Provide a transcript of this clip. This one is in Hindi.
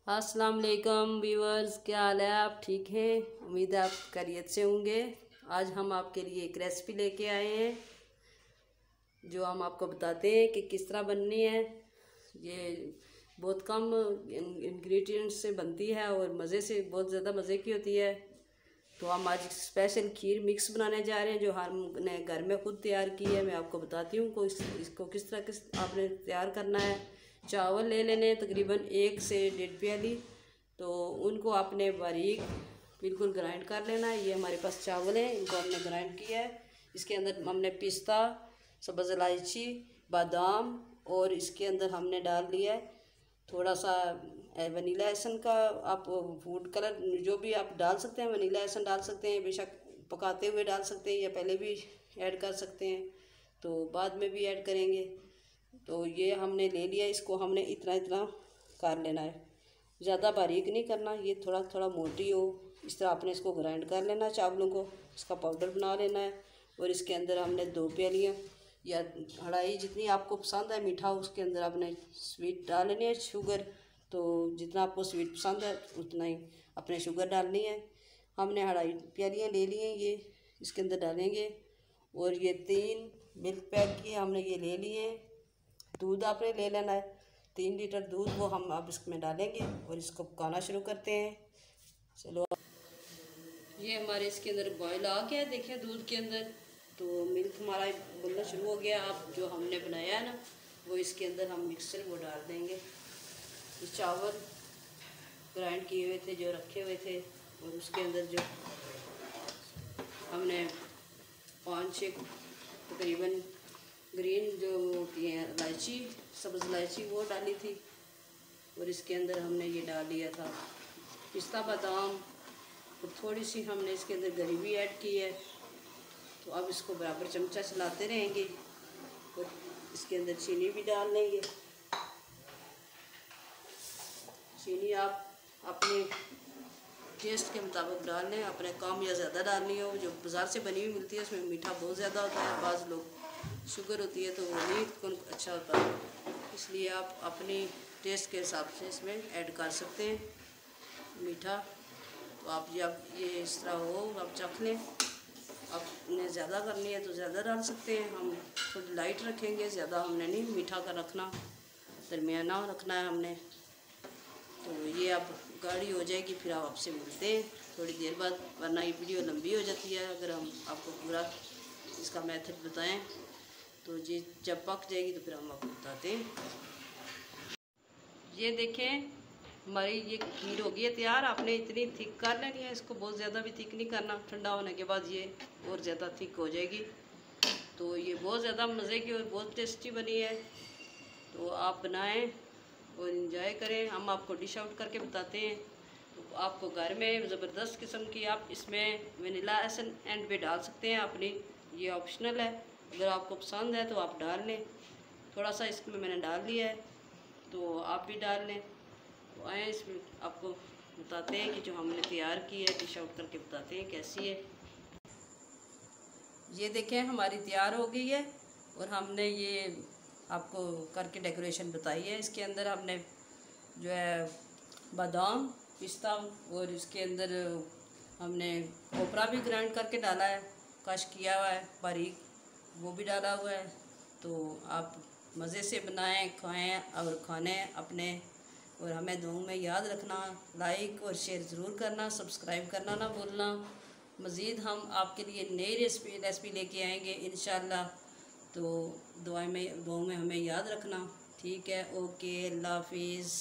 अस्सलाम वालेकुम व्यूअर्स, क्या हाल है? आप ठीक हैं? उम्मीद है आप खैरियत से होंगे। आज हम आपके लिए एक रेसिपी लेके आए हैं जो हम आपको बताते हैं कि किस तरह बननी है। ये बहुत कम इंग्रेडिएंट्स से बनती है और मज़े से बहुत ज़्यादा मज़े की होती है। तो हम आज स्पेशल खीर मिक्स बनाने जा रहे हैं जो हमने घर में खुद तैयार की है। मैं आपको बताती हूँ को इसको किस तरह आपने तैयार करना है। चावल ले लेने हैं तकरीबन 1 से 1.5 प्याली। तो उनको आपने बारीक बिल्कुल ग्राइंड कर लेना है। ये हमारे पास चावल हैं, इनको हमने ग्राइंड किया है। इसके अंदर हमने पिस्ता, सब्ज़ इलायची, बादाम और इसके अंदर हमने डाल लिया है थोड़ा सा वनीला एसन का। आप फूड कलर जो भी आप डाल सकते हैं, वनीला एसन डाल सकते हैं, बेशक पकाते हुए डाल सकते हैं या पहले भी ऐड कर सकते हैं, तो बाद में भी ऐड करेंगे। तो ये हमने ले लिया, इसको हमने इतना इतना कर लेना है, ज़्यादा बारीक नहीं करना, ये थोड़ा थोड़ा मोटी हो इस तरह आपने इसको ग्राइंड कर लेना है। चावलों को इसका पाउडर बना लेना है। और इसके अंदर हमने 2 प्यालियाँ या कढ़ाई जितनी आपको पसंद है मीठा, उसके अंदर आपने स्वीट डाल लेनी है, शुगर। तो जितना आपको स्वीट पसंद है उतना ही अपने शुगर डालनी है। हमने 2.5 प्यालियाँ ले ली हैं, ये इसके अंदर डालेंगे। और ये 3 मिल्क पैक की हमने ये ले लिए हैं। दूध आपने ले लेना है 3 लीटर दूध, वो हम अब इसमें डालेंगे और इसको पकाना शुरू करते हैं। चलो, ये हमारे इसके अंदर बॉयल आ गया है, देखिए दूध के अंदर तो मिल्क हमारा बनना शुरू हो गया। अब जो हमने बनाया है ना, वो इसके अंदर हम मिक्सर वो डाल देंगे। ये चावल ग्राइंड किए हुए थे जो रखे हुए थे, और उसके अंदर जो हमने 5-6 तकरीबन ग्रीन जो होती है इलायची, सब्ज़ इलायची, वो डाली थी। और इसके अंदर हमने ये डाल लिया था पिस्ता, बादाम, और थोड़ी सी हमने इसके अंदर गरी भी ऐड की है। तो अब इसको बराबर चमचा चलाते रहेंगे और इसके अंदर चीनी भी डाल लेंगे। चीनी आप अपने टेस्ट के मुताबिक डाल लें, अपने कम या ज़्यादा डालनी हो। जो बाज़ार से बनी हुई मिलती है उसमें मीठा बहुत ज़्यादा होता है, बाज़ लोग शुगर होती है तो वो नहीं अच्छा होता, इसलिए आप अपनी टेस्ट के हिसाब से इसमें ऐड कर सकते हैं मीठा। तो आप जब ये इस तरह हो आप चख लें। आपने ज़्यादा करनी है तो ज़्यादा डाल सकते हैं, हम थोड़ी लाइट रखेंगे, ज़्यादा हमने नहीं मीठा का रखना, दरमियाना रखना है हमने। तो ये अब गाढ़ी हो जाएगी, फिर आप आपसे मिलते हैं थोड़ी देर बाद, वरना ये वीडियो लंबी हो जाती है अगर हम आपको पूरा इसका मेथड बताएं। तो ये जब पक जाएगी तो फिर हम आपको बताते हैं। ये देखें हमारी ये खीर हो गई है तैयार। आपने इतनी थिक कर लेनी है, इसको बहुत ज़्यादा भी थिक नहीं करना, ठंडा होने के बाद ये और ज़्यादा थिक हो जाएगी। तो ये बहुत ज़्यादा मज़े की और बहुत टेस्टी बनी है। तो आप बनाएं और इन्जॉय करें। हम आपको डिश आउट करके बताते हैं। तो आपको घर में ज़बरदस्त किस्म की आप इसमें वनीला एसन एंड पे डाल सकते हैं अपनी, ये ऑप्शनल है, अगर आपको पसंद है तो आप डाल लें। थोड़ा सा इसमें मैंने डाल लिया है, तो आप भी डाल लें। तो आए इसमें आपको बताते हैं कि जो हमने तैयार की है, डिश आउट करके बताते हैं कैसी है। ये देखें हमारी तैयार हो गई है और हमने ये आपको करके डेकोरेशन बताई है। इसके अंदर हमने जो है बादाम, पिस्ता और इसके अंदर हमने खोपरा भी ग्राइंड करके डाला है, कश किया हुआ है बारीक, वो भी डाला हुआ है। तो आप मज़े से बनाएं, खाएं और खाने अपने, और हमें दुआओं में याद रखना। लाइक और शेयर ज़रूर करना, सब्सक्राइब करना ना भूलना। मज़ीद हम आपके लिए नई रेसिपी लेके आएंगे इंशाल्लाह। तो दुआओं में हमें याद रखना। ठीक है, ओके, अल्लाह हाफिज़।